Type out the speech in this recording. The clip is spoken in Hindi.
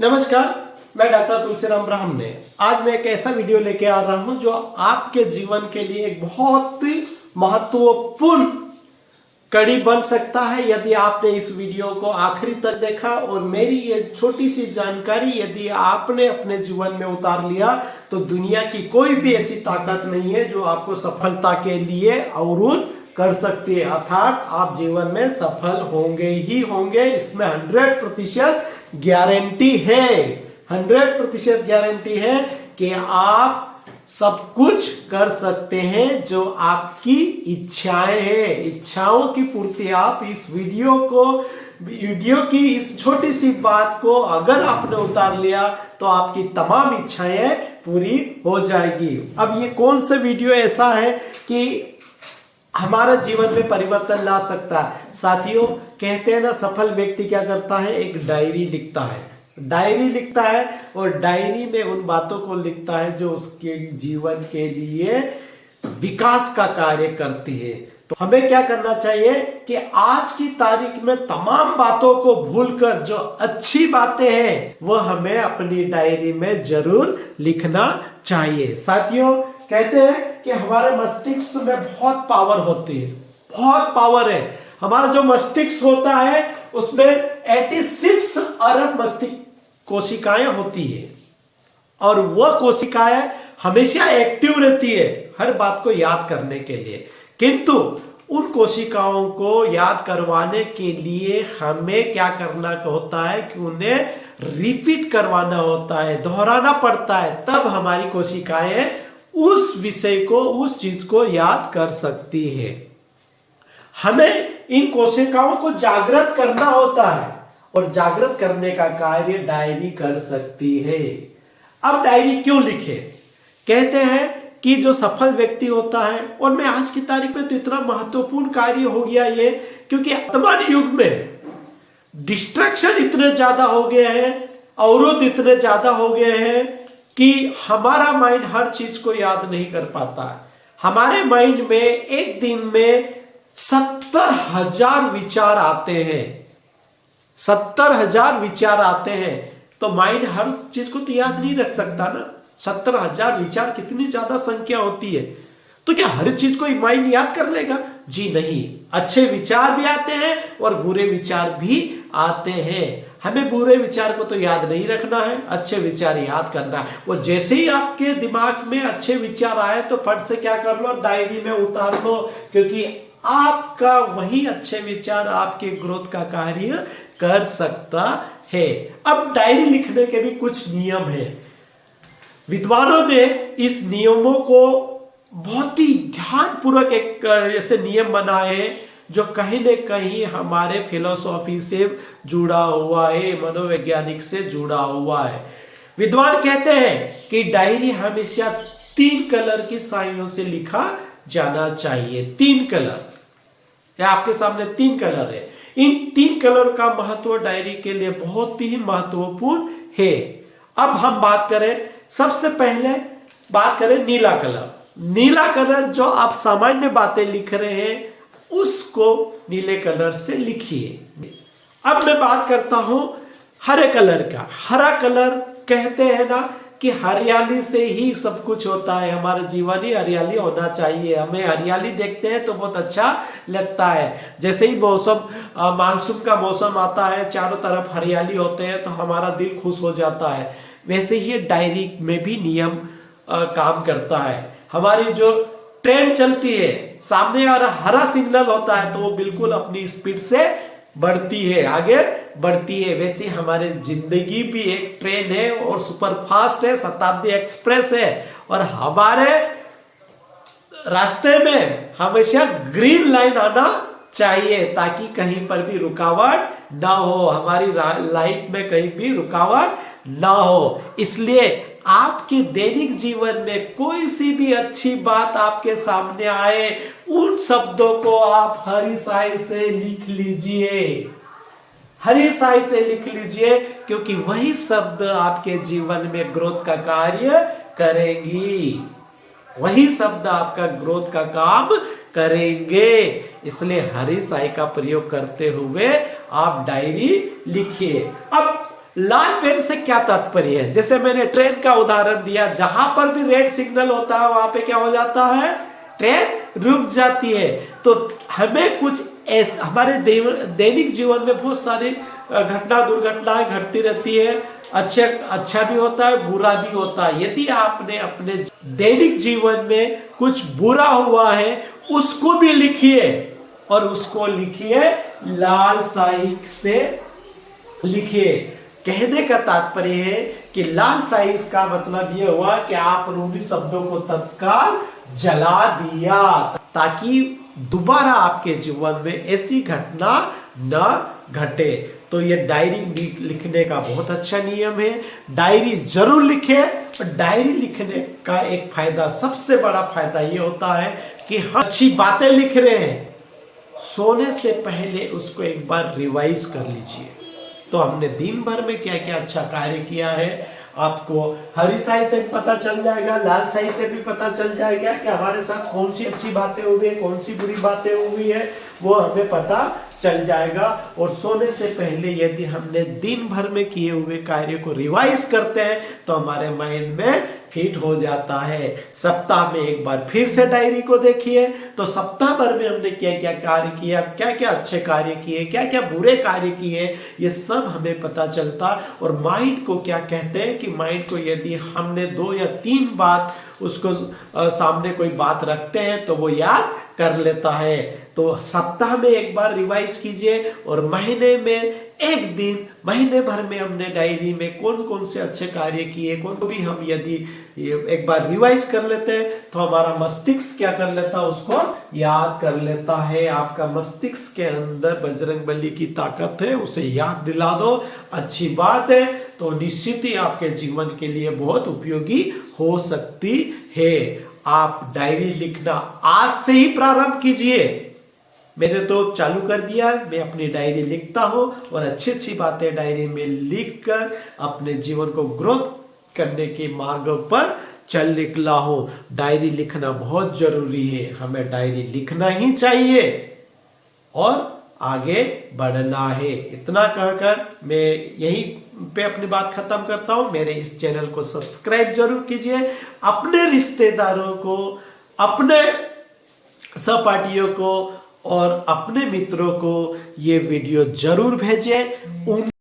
नमस्कार, मैं डॉक्टर तुलसीराम ब्राह्मणे। आज मैं एक ऐसा वीडियो लेके आ रहा हूं जो आपके जीवन के लिए एक बहुत महत्वपूर्ण कड़ी बन सकता है यदि आपने इस वीडियो को आखिरी तक देखा। और मेरी ये छोटी सी जानकारी यदि आपने अपने जीवन में उतार लिया तो दुनिया की कोई भी ऐसी ताकत नहीं है जो आपको सफलता के लिए अवरुद्ध कर सकती है, अर्थात आप जीवन में सफल होंगे ही होंगे। इसमें 100% गारंटी है, 100% गारंटी है कि आप सब कुछ कर सकते हैं जो आपकी इच्छाएं हैं। इच्छाओं की पूर्ति आप इस वीडियो की इस छोटी सी बात को अगर आपने उतार लिया तो आपकी तमाम इच्छाएं पूरी हो जाएगी। अब ये कौन सा वीडियो ऐसा है कि हमारा जीवन में परिवर्तन ला सकता है? साथियों, कहते हैं ना, सफल व्यक्ति क्या करता है? एक डायरी लिखता है, डायरी लिखता है और डायरी में उन बातों को लिखता है जो उसके जीवन के लिए विकास का कार्य करती है। तो हमें क्या करना चाहिए कि आज की तारीख में तमाम बातों को भूलकर जो अच्छी बातें हैं वो हमें अपनी डायरी में जरूर लिखना चाहिए। साथियों, कहते हैं कि हमारे मस्तिष्क में बहुत पावर होती है, बहुत पावर है। हमारा जो मस्तिष्क होता है उसमें 86 अरब मस्तिष्क कोशिकाएं होती है और वह कोशिकाएं हमेशा एक्टिव रहती है हर बात को याद करने के लिए। किंतु उन कोशिकाओं को याद करवाने के लिए हमें क्या करना होता है कि उन्हें रिपीट करवाना होता है, दोहराना पड़ता है, तब हमारी कोशिकाएं उस विषय को, उस चीज को याद कर सकती है। हमें इन कोशिकाओं को जागृत करना होता है और जागृत करने का कार्य डायरी कर सकती है। अब डायरी क्यों लिखे? कहते हैं कि जो सफल व्यक्ति होता है, और मैं आज की तारीख में तो इतना महत्वपूर्ण कार्य हो गया ये, क्योंकि वर्तमान युग में डिस्ट्रैक्शन इतने ज्यादा हो गए हैं, अवरोध इतने ज्यादा हो गए हैं कि हमारा माइंड हर चीज को याद नहीं कर पाता है। हमारे माइंड में एक दिन में 70,000 विचार आते हैं, 70,000 विचार आते हैं। तो माइंड हर चीज को तो याद नहीं रख सकता ना। 70,000 विचार कितनी ज्यादा संख्या होती है। तो क्या हर चीज को माइंड याद कर लेगा? जी नहीं, अच्छे विचार भी आते हैं और बुरे विचार भी आते हैं। हमें बुरे विचार को तो याद नहीं रखना है, अच्छे विचार याद करना है। और जैसे ही आपके दिमाग में अच्छे विचार आए तो फट से क्या कर लो, डायरी में उतार लो, क्योंकि आपका वही अच्छे विचार आपके ग्रोथ का कार्य कर सकता है। अब डायरी लिखने के भी कुछ नियम है। विद्वानों ने इस नियमों को बहुत ही ध्यानपूर्वक एक ऐसे नियम बनाए हैं जो कहीं न कहीं हमारे फिलोसॉफी से जुड़ा हुआ है, मनोवैज्ञानिक से जुड़ा हुआ है। विद्वान कहते हैं कि डायरी हमेशा 3 कलर की स्याहियों से लिखा जाना चाहिए। 3 कलर, या आपके सामने 3 कलर है। इन 3 कलर का महत्व डायरी के लिए बहुत ही महत्वपूर्ण है। अब हम बात करें, सबसे पहले बात करें नीला कलर। नीला कलर जो आप सामान्य बातें लिख रहे हैं उसको नीले कलर से लिखिए। अब मैं बात करता हूं हरे कलर का। हरा कलर कहते हैं ना कि हरियाली से ही सब कुछ होता है, हमारे जीवन ही हरियाली होना चाहिए। हमें हरियाली देखते हैं तो बहुत अच्छा लगता है। जैसे ही मौसम, मानसून का मौसम आता है, चारों तरफ हरियाली होते हैं तो हमारा दिल खुश हो जाता है। वैसे ही डायरी में भी नियम काम करता है। हमारी जो ट्रेन चलती है, सामने और हरा सिग्नल होता है तो वो बिल्कुल अपनी स्पीड से बढ़ती है, आगे बढ़ती है। वैसे हमारी जिंदगी भी एक ट्रेन है और सुपर फास्ट है, शताब्दी एक्सप्रेस है। और हमारे रास्ते में हमेशा ग्रीन लाइन आना चाहिए ताकि कहीं पर भी रुकावट ना हो, हमारी लाइफ में कहीं भी रुकावट ना हो। इसलिए आपके दैनिक जीवन में कोई सी भी अच्छी बात आपके सामने आए, उन शब्दों को आप हरी स्याही से लिख लीजिए, हरी स्याही से लिख लीजिए, क्योंकि वही शब्द आपके जीवन में ग्रोथ का कार्य करेंगी, वही शब्द आपका ग्रोथ का काम करेंगे। इसलिए हरी स्याही का प्रयोग करते हुए आप डायरी लिखिए। अब लाल पेन से क्या तात्पर्य है? जैसे मैंने ट्रेन का उदाहरण दिया, जहां पर भी रेड सिग्नल होता है वहां पे क्या हो जाता है? ट्रेन रुक जाती है। तो हमें कुछ ऐसा, हमारे दैनिक जीवन में बहुत सारी घटना दुर्घटनाएं घटती रहती है। अच्छा भी होता है, बुरा भी होता है। यदि आपने अपने दैनिक जीवन में कुछ बुरा हुआ है उसको भी लिखिए, और उसको लिखिए लाल स्याही से लिखिए। कहने का तात्पर्य है कि लाल स्याही का मतलब यह हुआ कि आप रूढ़ि शब्दों को तत्काल जला दिया, ताकि दोबारा आपके जीवन में ऐसी घटना न घटे। तो ये डायरी लिखने का बहुत अच्छा नियम है। डायरी जरूर लिखें। और डायरी लिखने का एक फायदा, सबसे बड़ा फायदा ये होता है कि हम अच्छी बातें लिख रहे हैं, सोने से पहले उसको एक बार रिवाइज कर लीजिए। तो हमने दिन भर में क्या क्या अच्छा कार्य किया है, आपको हरी स्याही से भी पता चल जाएगा, लाल स्याही से भी पता चल जाएगा कि हमारे साथ कौन सी अच्छी बातें हुई है, कौन सी बुरी बातें हुई है, वो हमें पता चल जाएगा। और सोने से पहले यदि हमने दिन भर में किए हुए कार्य को रिवाइज करते हैं तो हमारे माइंड में फिट हो जाता है। सप्ताह में एक बार फिर से डायरी को देखिए, तो सप्ताह भर में हमने क्या क्या कार्य किया, क्या क्या अच्छे कार्य किए, क्या क्या बुरे कार्य किए, ये सब हमें पता चलता। और माइंड को क्या कहते हैं कि माइंड को यदि हमने 2 या 3 बात उसको सामने कोई बात रखते हैं तो वो याद कर लेता है। तो सप्ताह में एक बार रिवाइज कीजिए, और महीने में एक दिन, महीने भर में हमने डायरी में कौन कौन से अच्छे कार्य किए, कौन को भी हम यदि एक बार रिवाइज कर लेते हैं तो हमारा मस्तिष्क क्या कर लेता है, उसको याद कर लेता है। आपका मस्तिष्क के अंदर बजरंगबली की ताकत है, उसे याद दिला दो, अच्छी बात है। तो निश्चित ही आपके जीवन के लिए बहुत उपयोगी हो सकती है। आप डायरी लिखना आज से ही प्रारंभ कीजिए। मैंने तो चालू कर दिया, मैं अपनी डायरी लिखता हूं और अच्छी अच्छी बातें डायरी में लिखकर अपने जीवन को ग्रोथ करने के मार्ग पर चल निकला हूं। डायरी लिखना बहुत जरूरी है, हमें डायरी लिखना ही चाहिए और आगे बढ़ना है। इतना कहकर मैं यही पे अपनी बात खत्म करता हूं। मेरे इस चैनल को सब्सक्राइब जरूर कीजिए। अपने रिश्तेदारों को, अपने सहपाठियों को और अपने मित्रों को ये वीडियो जरूर भेजें।